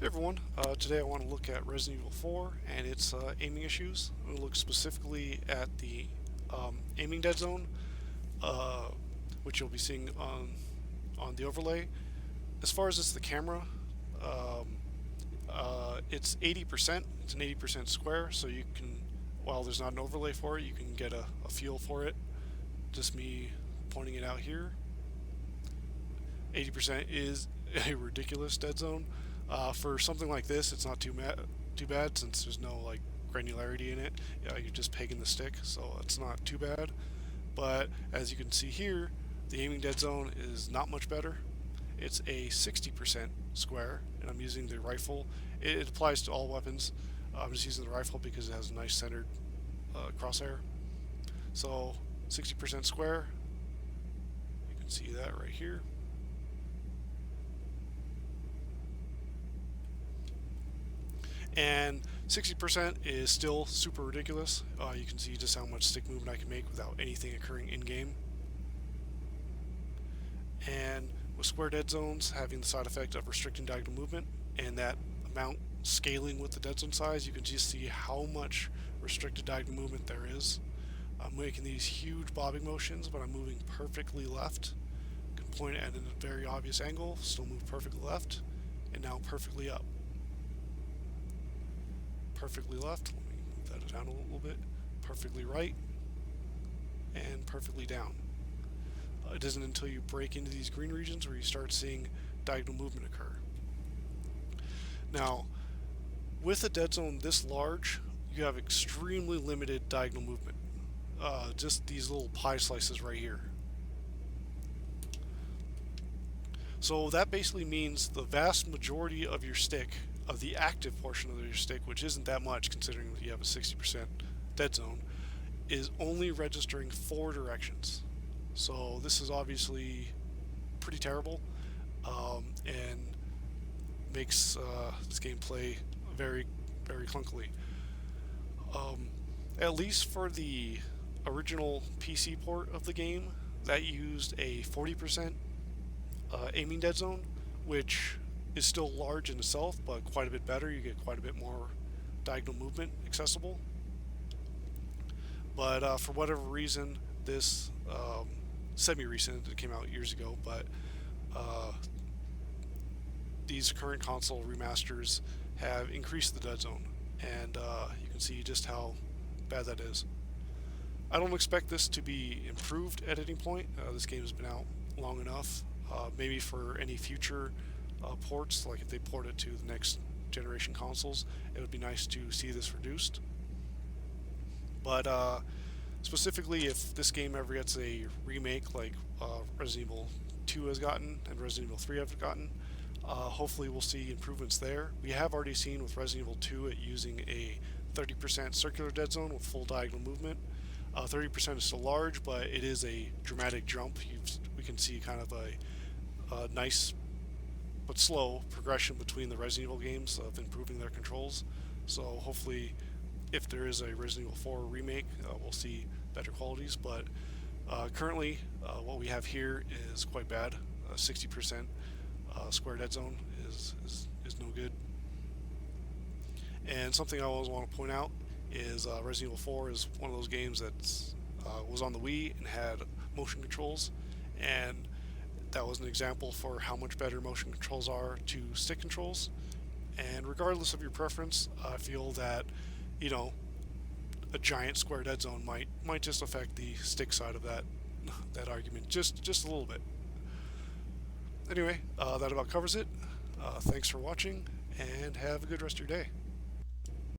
Hey everyone, today I want to look at Resident Evil 4 and its aiming issues. I'm going to look specifically at the aiming dead zone, uh, which you'll be seeing on the overlay. As far as the camera, um, it's 80%. It's an 80% square, so you can, while there's not an overlay for it, you can get a feel for it. Just me pointing it out here. 80% is a ridiculous dead zone. For something like this, it's not too bad since there's no like granularity in it. You're just pegging the stick, so it's not too bad. But as you can see here, the aiming dead zone is not much better. It's a 60% square, and I'm using the rifle. It applies to all weapons. I'm just using the rifle because it has a nice centered crosshair. So 60% square. You can see that right here. And 60% is still super ridiculous. You can see just how much stick movement I can make without anything occurring in-game. And with square dead zones having the side effect of restricting diagonal movement and that amount scaling with the dead zone size, you can just see how much restricted diagonal movement there is. I'm making these huge bobbing motions, but I'm moving perfectly left. I can point at a very obvious angle, still move perfectly left, and now perfectly up. Perfectly left, let me move that down a little bit, perfectly right, and perfectly down. It isn't until you break into these green regions where you start seeing diagonal movement occur. Now, with a dead zone this large, you have extremely limited diagonal movement. Just these little pie slices right here. So that basically means the vast majority of your stick, of the active portion of your stick, which isn't that much considering that you have a 60% dead zone, is only registering 4 directions. So this is obviously pretty terrible, and makes this gameplay very, very clunkily. At least for the original PC port of the game, that used a 40% aiming dead zone, which is still large in itself, but quite a bit better. You get quite a bit more diagonal movement accessible. But for whatever reason, this semi-recent, it came out years ago, but these current console remasters have increased the dead zone, and you can see just how bad that is. I don't expect this to be improved at any point. This game has been out long enough. Maybe for any future ports, like if they port it to the next generation consoles, it would be nice to see this reduced. But specifically, if this game ever gets a remake like Resident Evil 2 has gotten and Resident Evil 3 have gotten, hopefully we'll see improvements there. We have already seen with Resident Evil 2 it using a 30% circular dead zone with full diagonal movement. 30% is still large, but it is a dramatic jump. We can see kind of a nice but slow progression between the Resident Evil games of improving their controls. So hopefully, if there is a Resident Evil 4 remake, we'll see better qualities. But currently, what we have here is quite bad. 60% square dead zone is no good. And something I always want to point out is Resident Evil 4 is one of those games that was on the Wii and had motion controls, and that was an example for how much better motion controls are to stick controls. And regardless of your preference, I feel that, you know, a giant square dead zone might just affect the stick side of that argument just a little bit. Anyway, that about covers it. Thanks for watching, and have a good rest of your day.